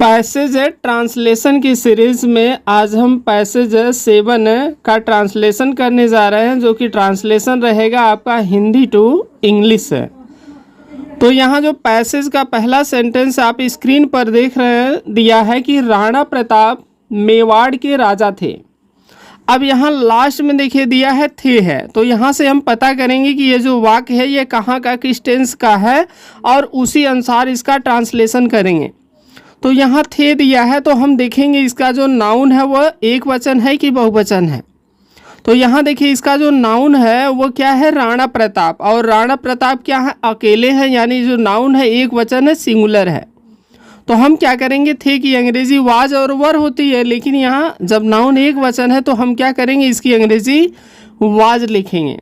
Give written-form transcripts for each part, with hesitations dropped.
Passage translation की series में आज हम पैसेज 7 का ट्रांसलेशन करने जा रहे हैं, जो कि ट्रांसलेशन रहेगा आपका हिंदी टू इंग्लिश है। तो यहाँ जो पैसेज का पहला सेंटेंस आप स्क्रीन पर देख रहे हैं दिया है कि राणा प्रताप मेवाड़ के राजा थे। अब यहाँ लास्ट में देखिए दिया है थे है, तो यहाँ से हम पता करेंगे कि ये जो वाक्य है ये कहाँ का किस टेंस का है और उसी अनुसार इसका ट्रांसलेशन करेंगे। तो यहाँ थे दिया है, तो हम देखेंगे इसका जो नाउन है वह एक वचन है कि बहुवचन है। तो यहाँ देखिए इसका जो नाउन है वो क्या है, राणा प्रताप। और राणा प्रताप क्या है, अकेले हैं, यानी जो नाउन है एक वचन है, सिंगुलर है। तो हम क्या करेंगे, थे की अंग्रेजी वाज और वर होती है, लेकिन यहाँ जब नाउन एक वचन है तो हम क्या करेंगे, इसकी अंग्रेजी वाज लिखेंगे।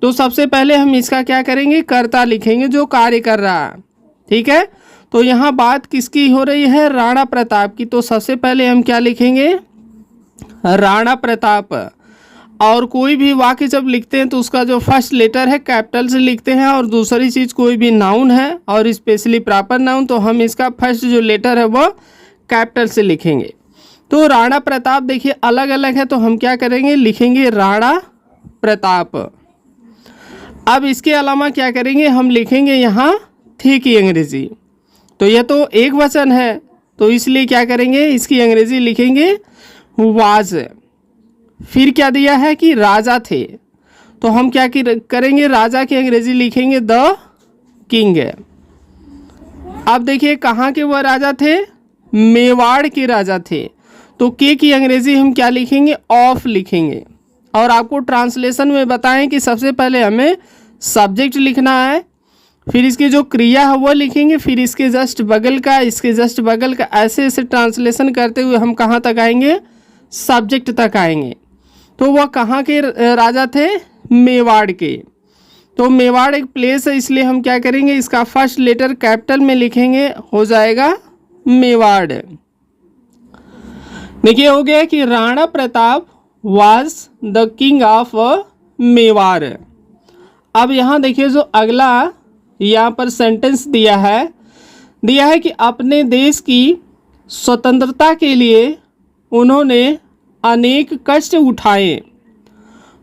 तो सबसे पहले हम इसका क्या करेंगे, कर्ता लिखेंगे जो कार्य कर रहा है। ठीक है, तो यहाँ बात किसकी हो रही है, राणा प्रताप की। तो सबसे पहले हम क्या लिखेंगे, राणा प्रताप। और कोई भी वाक्य जब लिखते हैं तो उसका जो फर्स्ट लेटर है कैपिटल से लिखते हैं, और दूसरी चीज़ कोई भी नाउन है और स्पेशली प्रॉपर नाउन तो हम इसका फर्स्ट जो लेटर है वो कैपिटल से लिखेंगे। तो राणा प्रताप देखिए अलग अलग है, तो हम क्या करेंगे, लिखेंगे राणा प्रताप। अब इसके अलावा क्या करेंगे, हम लिखेंगे यहाँ थे की अंग्रेजी। तो यह तो एक वचन है, तो इसलिए क्या करेंगे, इसकी अंग्रेजी लिखेंगे वाज। फिर क्या दिया है कि राजा थे, तो हम क्या करेंगे, राजा की अंग्रेजी लिखेंगे द किंग। अब देखिए कहाँ के वह राजा थे, मेवाड़ के राजा थे। तो के की अंग्रेजी हम क्या लिखेंगे, ऑफ लिखेंगे। और आपको ट्रांसलेशन में बताएं कि सबसे पहले हमें सब्जेक्ट लिखना है, फिर इसकी जो क्रिया है वो लिखेंगे, फिर इसके जस्ट बगल का, इसके जस्ट बगल का, ऐसे ऐसे ट्रांसलेशन करते हुए हम कहाँ तक आएंगे, सब्जेक्ट तक आएंगे। तो वह कहाँ के राजा थे, मेवाड़ के। तो मेवाड़ एक प्लेस है, इसलिए हम क्या करेंगे, इसका फर्स्ट लेटर कैपिटल में लिखेंगे, हो जाएगा मेवाड़। देखिए हो गया कि Rana Pratap was the king of Mewar. अब यहाँ देखिए जो अगला यहाँ पर सेंटेंस दिया है कि अपने देश की स्वतंत्रता के लिए उन्होंने अनेक कष्ट उठाए।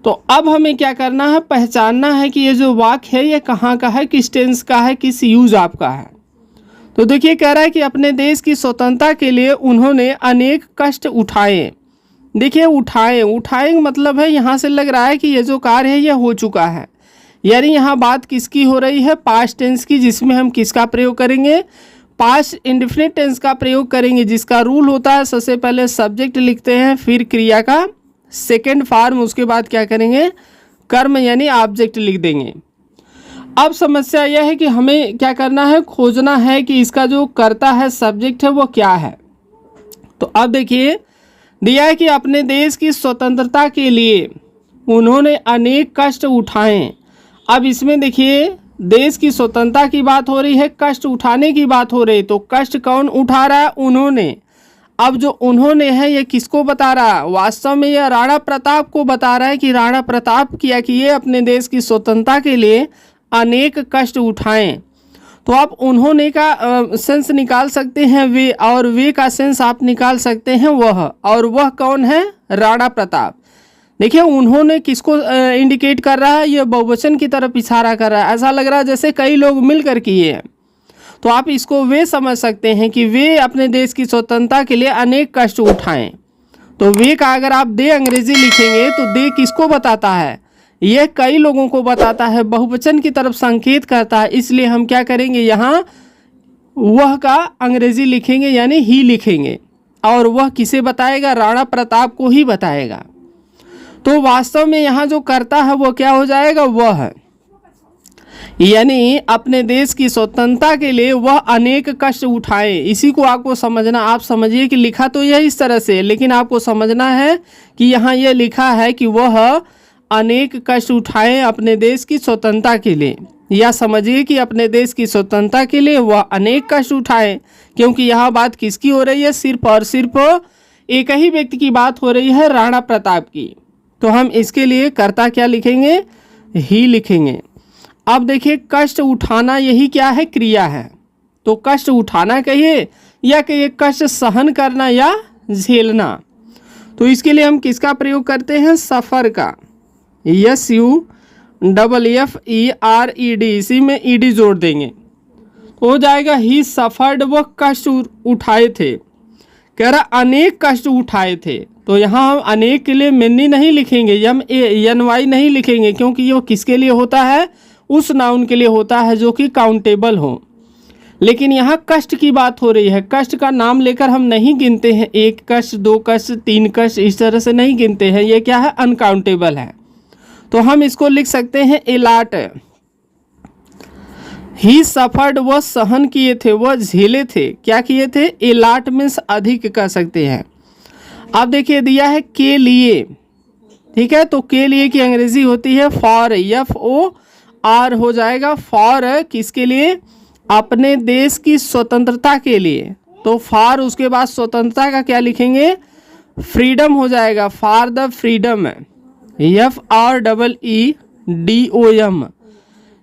तो अब हमें क्या करना है, पहचानना है कि ये जो वाक्य है ये कहाँ का है, किस टेंस का है, किस यूज आपका है। तो देखिए कह रहा है कि अपने देश की स्वतंत्रता के लिए उन्होंने अनेक कष्ट उठाए। देखिए उठाए मतलब है, यहाँ से लग रहा है कि ये जो कार्य है ये हो चुका है, यानी यहाँ बात किसकी हो रही है, पास्ट टेंस की, जिसमें हम किसका प्रयोग करेंगे, पास्ट इंडेफिनिट टेंस का प्रयोग करेंगे, जिसका रूल होता है सबसे पहले सब्जेक्ट लिखते हैं, फिर क्रिया का सेकंड फॉर्म, उसके बाद क्या करेंगे, कर्म यानी ऑब्जेक्ट लिख देंगे। अब समस्या यह है कि हमें क्या करना है, खोजना है कि इसका जो कर्ता है, सब्जेक्ट है, वो क्या है। तो अब देखिए दिया है कि अपने देश की स्वतंत्रता के लिए उन्होंने अनेक कष्ट उठाए। अब इसमें देखिए देश की स्वतंत्रता की बात हो रही है, कष्ट उठाने की बात हो रही है। तो कष्ट कौन उठा रहा है, उन्होंने। अब जो उन्होंने है ये किसको बता रहा है, वास्तव में यह राणा प्रताप को बता रहा है कि राणा प्रताप किया कि ये अपने देश की स्वतंत्रता के लिए अनेक कष्ट उठाएं। तो आप उन्होंने का सेंस निकाल सकते हैं वे, और वे का सेंस आप निकाल सकते हैं वह, और वह कौन है, राणा प्रताप। देखिए उन्होंने किसको इंडिकेट कर रहा है, ये बहुवचन की तरफ इशारा कर रहा है। ऐसा लग रहा है जैसे कई लोग मिलकर किए हैं। तो आप इसको वे समझ सकते हैं कि वे अपने देश की स्वतंत्रता के लिए अनेक कष्ट उठाएं। तो वे का अगर आप दे अंग्रेजी लिखेंगे तो दे किसको बताता है, यह कई लोगों को बताता है, बहुवचन की तरफ संकेत करता है। इसलिए हम क्या करेंगे, यहाँ वह का अंग्रेजी लिखेंगे यानी ही लिखेंगे, और वह किसे बताएगा, राणा प्रताप को ही बताएगा। तो वास्तव में यहाँ जो करता है वो क्या हो जाएगा, वह है, यानी अपने देश की स्वतंत्रता के लिए वह अनेक कष्ट उठाए। इसी को आपको समझना, आप समझिए कि लिखा तो यह इस तरह से, लेकिन आपको समझना है कि यहाँ यह लिखा है कि वह अनेक कष्ट उठाए अपने देश की स्वतंत्रता के लिए, या समझिए कि अपने देश की स्वतंत्रता के लिए वह अनेक कष्ट उठाए। क्योंकि यहाँ बात किसकी हो रही है, सिर्फ और सिर्फ एक ही व्यक्ति की बात हो रही है, राणा प्रताप की। तो हम इसके लिए कर्ता क्या लिखेंगे, ही लिखेंगे। अब देखिए कष्ट उठाना यही क्या है, क्रिया है। तो कष्ट उठाना कहिए या कि ये कष्ट सहन करना या झेलना। तो इसके लिए हम किसका प्रयोग करते हैं? सफ़र का। SUFFERED, इसी में ईडी जोड़ देंगे तो हो जाएगा ही सफर्ड, वह कष्ट उठाए थे। कह रहा अनेक कष्ट उठाए थे। तो यहाँ हम अनेक के लिए मेनी नहीं लिखेंगे, MANY नहीं लिखेंगे, क्योंकि ये किसके लिए होता है? उस नाउन के लिए होता है जो कि काउंटेबल हो। लेकिन यहाँ कष्ट की बात हो रही है, कष्ट का नाम लेकर हम नहीं गिनते हैं। 1 कष्ट, 2 कष्ट, 3 कष्ट, इस तरह से नहीं गिनते हैं। ये क्या है? अनकाउंटेबल है। तो हम इसको लिख सकते हैं एलाट। ही सफर्ड, वह सहन किए थे, वह झेले थे। क्या किए थे? एलाट मीन्स अधिक कह सकते हैं। अब देखिए दिया है के लिए, ठीक है। तो के लिए की अंग्रेजी होती है फॉर, FOR हो जाएगा। फॉर किसके लिए? अपने देश की स्वतंत्रता के लिए। तो फॉर उसके बाद स्वतंत्रता का क्या लिखेंगे? फ्रीडम हो जाएगा। For the freedom, FREEDOM।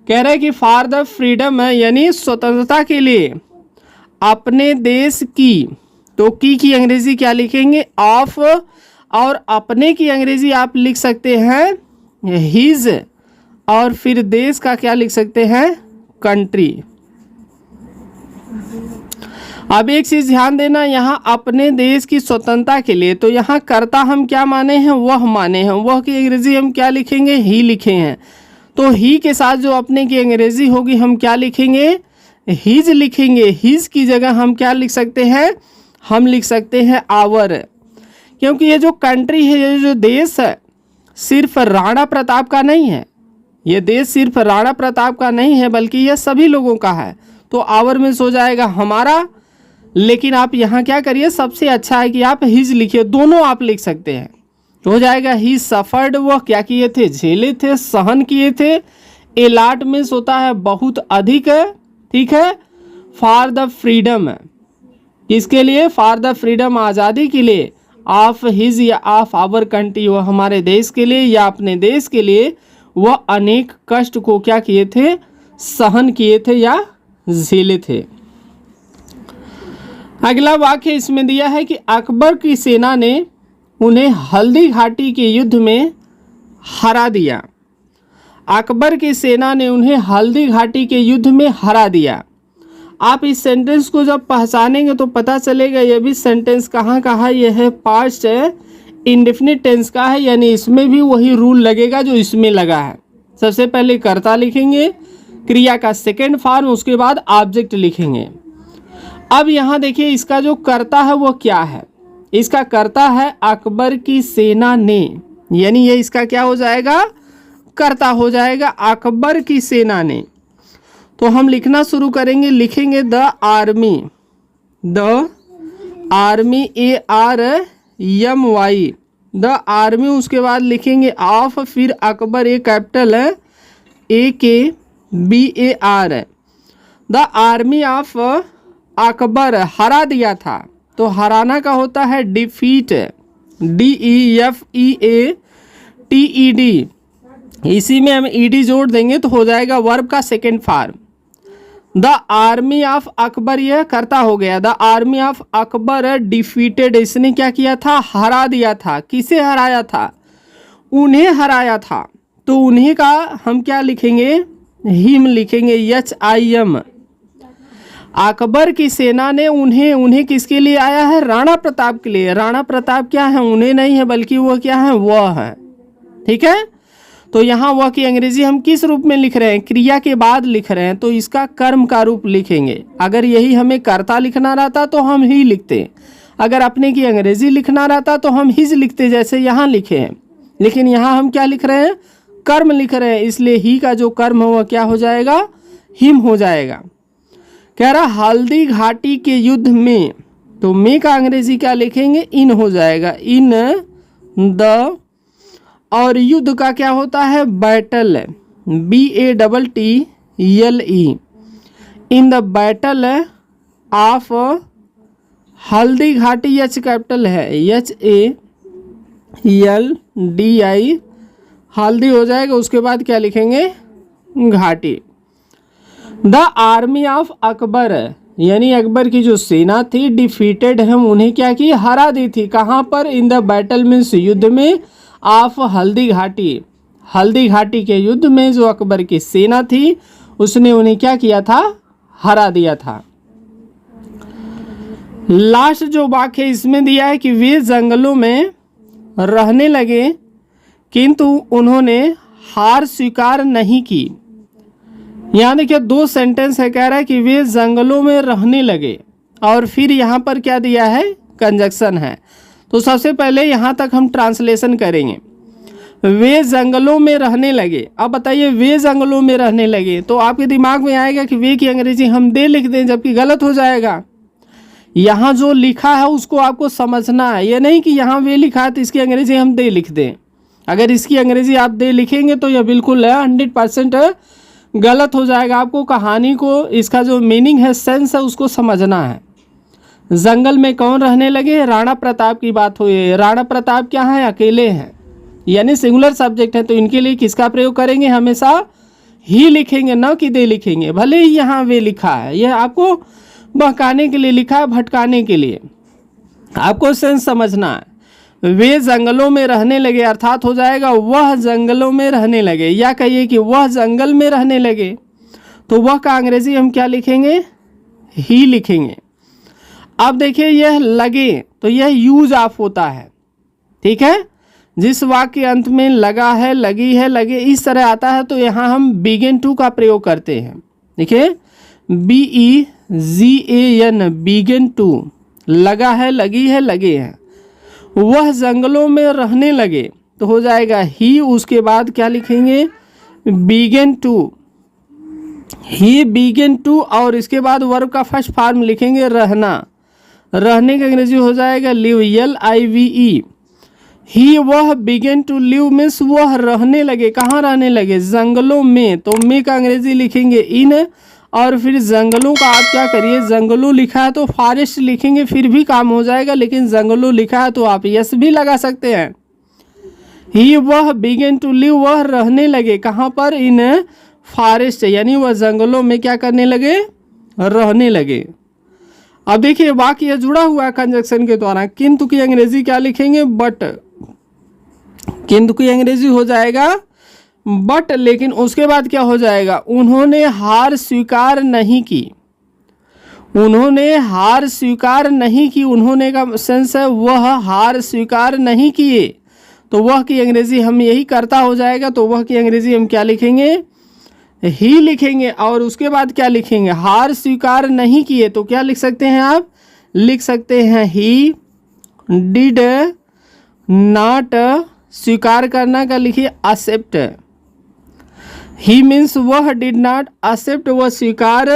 कह रहे हैं कि फॉर द फ्रीडम है यानी स्वतंत्रता के लिए अपने देश की। तो की अंग्रेजी क्या लिखेंगे? ऑफ। और अपने की अंग्रेजी आप लिख सकते हैं हिज, और फिर देश का क्या लिख सकते हैं? कंट्री। अब एक चीज ध्यान देना, यहाँ अपने देश की स्वतंत्रता के लिए, तो यहाँ कर्ता हम क्या माने हैं? वह माने हैं। वह की अंग्रेजी हम क्या लिखेंगे? ही लिखे हैं। तो ही के साथ जो अपने की अंग्रेजी होगी हम क्या लिखेंगे? हिज लिखेंगे। हिज की जगह हम क्या लिख सकते हैं? हम लिख सकते हैं आवर। क्योंकि ये जो कंट्री है, ये जो देश है, सिर्फ राणा प्रताप का नहीं है। ये देश सिर्फ राणा प्रताप का नहीं है, बल्कि यह सभी लोगों का है। तो आवर में हो जाएगा हमारा। लेकिन आप यहाँ क्या करिए, सबसे अच्छा है कि आप हिज लिखिए, दोनों आप लिख सकते हैं। तो हो जाएगा ही सफर्ड, वह क्या किए थे? झेले थे, सहन किए थे। एलाट मीन्स होता है बहुत अधिक, ठीक है। फॉर द फ्रीडम, किसके लिए? फॉर द फ्रीडम, आज़ादी के लिए। ऑफ हिज या ऑफ आवर कंट्री, वह हमारे देश के लिए या अपने देश के लिए वह अनेक कष्ट को क्या किए थे? सहन किए थे या झेले थे। अगला वाक्य इसमें दिया है कि अकबर की सेना ने उन्हें हल्दी घाटी के युद्ध में हरा दिया। अकबर की सेना ने उन्हें हल्दी घाटी के युद्ध में हरा दिया। आप इस सेंटेंस को जब पहचानेंगे तो पता चलेगा यह भी सेंटेंस कहाँ का है। यह है पास्ट इंडेफिनिट टेंस का है, यानी इसमें भी वही रूल लगेगा जो इसमें लगा है। सबसे पहले कर्ता लिखेंगे, क्रिया का सेकेंड फॉर्म, उसके बाद ऑब्जेक्ट लिखेंगे। अब यहाँ देखिए इसका जो कर्ता है वो क्या है? इसका कर्ता है अकबर की सेना ने, यानी ये इसका क्या हो जाएगा? कर्ता हो जाएगा, अकबर की सेना ने। तो हम लिखना शुरू करेंगे, लिखेंगे the army, the army, ARMY, the army. उसके बाद लिखेंगे ऑफ, फिर अकबर, ए कैपिटल है, AKBAR, the army of Akbar हरा दिया था। तो हराना का होता है डिफीट, DEFEATED। इसी में हम ED जोड़ देंगे तो हो जाएगा वर्ब का second form. The army of Akbar, यह करता हो गया। The army of Akbar defeated, इसने क्या किया था? हरा दिया था। किसे हराया था? उन्हें हराया था। तो उन्हें का हम क्या लिखेंगे? हिम लिखेंगे, HIM। अकबर की सेना ने उन्हें किसके लिए आया है? राणा प्रताप के लिए। राणा प्रताप क्या है? उन्हें नहीं है, बल्कि वह क्या है? वह है, ठीक है। तो यहाँ वह की अंग्रेजी हम किस रूप में लिख रहे हैं? क्रिया के बाद लिख रहे हैं, तो इसका कर्म का रूप लिखेंगे। अगर यही हमें कर्ता लिखना रहता तो हम ही लिखते, अगर अपने की अंग्रेजी लिखना रहता तो हम हिज लिखते, जैसे यहाँ लिखे हैं। लेकिन यहाँ हम क्या लिख रहे हैं? कर्म लिख रहे हैं, इसलिए ही का जो कर्म है वह क्या हो जाएगा? हिम हो जाएगा। कह रहा हल्दी घाटी के युद्ध में, तो में का अंग्रेजी क्या लिखेंगे? इन हो जाएगा, इन द। और युद्ध का क्या होता है? Battle, BATTLE, in the battle of Haldi Ghati, H capital है, HALDI, हल्दी हो जाएगा। उसके बाद क्या लिखेंगे? घाटी। द आर्मी ऑफ अकबर, यानी अकबर की जो सेना थी डिफीटेड हम उन्हें क्या की, हरा दी थी। कहाँ पर? इन द बैटल मीन्स युद्ध में, ऑफ हल्दी घाटी, हल्दी घाटी के युद्ध में जो अकबर की सेना थी उसने उन्हें क्या किया था, हरा दिया था। लास्ट जो वाक्य इसमें दिया है कि वे जंगलों में रहने लगे किंतु उन्होंने हार स्वीकार नहीं की। यहाँ देखिए दो सेंटेंस है, कह रहा है कि वे जंगलों में रहने लगे और फिर यहाँ पर क्या दिया है, कंजक्शन है। तो सबसे पहले यहाँ तक हम ट्रांसलेशन करेंगे। वे जंगलों में रहने लगे। अब बताइए वे जंगलों में रहने लगे, तो आपके दिमाग में आएगा कि वे की अंग्रेजी हम दे लिख दें, जबकि गलत हो जाएगा। यहाँ जो लिखा है उसको आपको समझना है, ये नहीं कि यहाँ वे लिखा है तो इसकी अंग्रेजी हम दे लिख दें। अगर इसकी अंग्रेजी आप दे लिखेंगे तो यह बिल्कुल 100% गलत हो जाएगा। आपको कहानी को, इसका जो मीनिंग है, सेंस है, उसको समझना है। जंगल में कौन रहने लगे? राणा प्रताप की बात हुई है। राणा प्रताप क्या है? अकेले हैं, यानी सिंगुलर सब्जेक्ट है, तो इनके लिए किसका प्रयोग करेंगे? हमेशा ही लिखेंगे, न कि दे लिखेंगे। भले ही यहाँ वे लिखा है, यह आपको बहकाने के लिए लिखा है, भटकाने के लिए। आपको सेंस समझना है। वे जंगलों में रहने लगे, अर्थात हो जाएगा वह जंगलों में रहने लगे, या कहिए कि वह जंगल में रहने लगे। तो वह का अंग्रेजी हम क्या लिखेंगे? ही लिखेंगे। अब देखिए यह लगे, तो यह यूज ऑफ होता है, ठीक है। जिस वाक्य के अंत में लगा है, लगी है, लगे इस तरह आता है, तो यहाँ हम बिगिन टू का प्रयोग करते हैं। देखिए BEGAN, बिगिन टू, लगा है, लगी है, लगे हैं। वह जंगलों में रहने लगे, तो हो जाएगा ही, उसके बाद क्या लिखेंगे? Begin to, he begin to, और इसके बाद वर्ब का फर्स्ट फॉर्म लिखेंगे रहना। रहने का अंग्रेजी हो जाएगा लिव, LIVE। ही वह बिगिन टू लिव मीन्स वह रहने लगे। कहाँ रहने लगे? जंगलों में। तो में का अंग्रेजी लिखेंगे इन, और फिर जंगलों का आप क्या करिए, जंगलों लिखा है तो फॉरेस्ट लिखेंगे, फिर भी काम हो जाएगा, लेकिन जंगलों लिखा है तो आप यस भी लगा सकते हैं। ही वह बिगिन टू लिव, वह रहने लगे। कहाँ पर? इन फॉरेस्ट, यानी वह जंगलों में क्या करने लगे? रहने लगे। अब देखिए वाक्य जुड़ा हुआ है कंजक्शन के द्वारा। किंतु की अंग्रेजी क्या लिखेंगे? बट। किंतु की अंग्रेजी हो जाएगा बट, लेकिन उसके बाद क्या हो जाएगा? उन्होंने हार स्वीकार नहीं की। उन्होंने हार स्वीकार नहीं की, उन्होंने का सेंस है वह हार स्वीकार नहीं किए, तो वह की अंग्रेजी हम यही करता हो जाएगा। तो वह की अंग्रेजी हम क्या लिखेंगे? ही लिखेंगे। और उसके बाद क्या लिखेंगे? हार स्वीकार नहीं किए, तो क्या लिख सकते हैं आप? लिख सकते हैं ही डिड नॉट, स्वीकार करना का लिखिए एक्सेप्ट। ही मीन्स वह डिड नॉट एक्सेप्ट, वह स्वीकार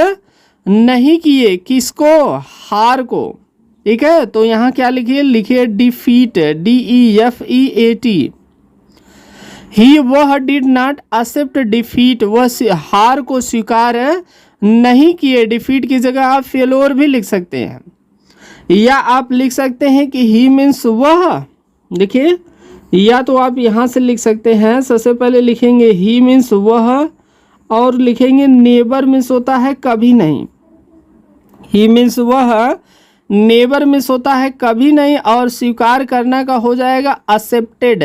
नहीं किए, किसको? हार को, ठीक है। तो यहाँ क्या लिखिए? लिखिए डिफीट, DEFEAT। ही वह डिड नॉट एक्सेप्ट डिफीट, वह हार को स्वीकार नहीं किए। डिफीट की जगह आप फेलोर भी लिख सकते हैं, या आप लिख सकते हैं कि ही मीन्स वह। देखिए, या तो आप यहाँ से लिख सकते हैं, सबसे पहले लिखेंगे ही मीन्स वह, और लिखेंगे नेवर मीन्स होता है कभी नहीं। ही मीन्स वह, नेवर मीन्स होता है कभी नहीं, और स्वीकार करना का हो जाएगा एक्सेप्टेड।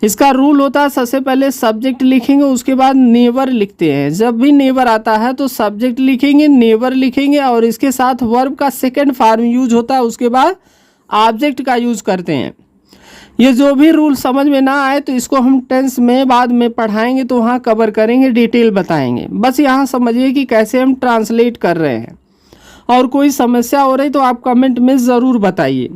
इसका रूल होता है सबसे पहले सब्जेक्ट लिखेंगे, उसके बाद नेवर लिखते हैं। जब भी नेवर आता है तो सब्जेक्ट लिखेंगे, नेवर लिखेंगे, और इसके साथ वर्ब का सेकंड फॉर्म यूज होता है, उसके बाद ऑब्जेक्ट का यूज करते हैं। ये जो भी रूल समझ में ना आए तो इसको हम टेंस में बाद में पढ़ाएंगे, तो वहाँ कवर करेंगे, डिटेल बताएंगे। बस यहाँ समझिए कि कैसे हम ट्रांसलेट कर रहे हैं, और कोई समस्या हो रही तो आप कमेंट में ज़रूर बताइए।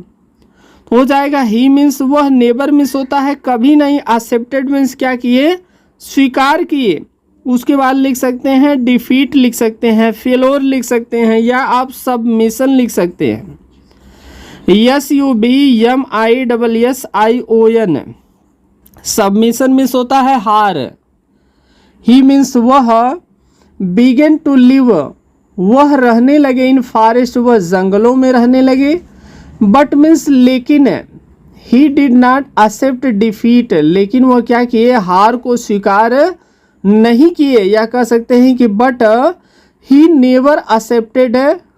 हो जाएगा ही मीन्स वह, नेवर मीन्स होता है कभी नहीं, एक्सेप्टेड मीन्स क्या किए? स्वीकार किए। उसके बाद लिख सकते हैं डिफीट, लिख सकते हैं फेलोर, लिख सकते हैं, या आप सबमिशन लिख सकते हैं। SUBMISSION, सबमिशन मीन्स होता है हार। ही मीन्स वह, बिगन टू लिव, वह रहने लगे, इन फॉरेस्ट, वह जंगलों में रहने लगे। बट मीन्स लेकिन, he did not accept defeat, लेकिन वह क्या किए? हार को स्वीकार नहीं किए। या कह सकते हैं कि but he never accepted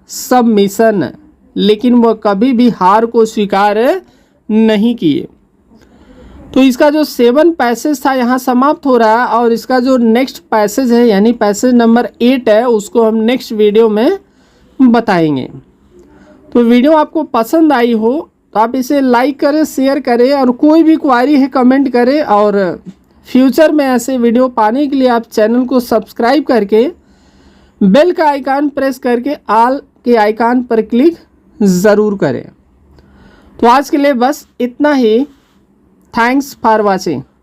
submission, लेकिन वह कभी भी हार को स्वीकार नहीं किए। तो इसका जो 7 पैसेज था यहाँ समाप्त हो रहा है, और इसका जो नेक्स्ट पैसेज है यानी पैसेज नंबर 8 है उसको हम नेक्स्ट वीडियो में बताएंगे। तो वीडियो आपको पसंद आई हो तो आप इसे लाइक करें, शेयर करें, और कोई भी क्वारी है कमेंट करें। और फ्यूचर में ऐसे वीडियो पाने के लिए आप चैनल को सब्सक्राइब करके बेल का आइकन प्रेस करके ऑल के आइकन पर क्लिक ज़रूर करें। तो आज के लिए बस इतना ही। Thanks for watching.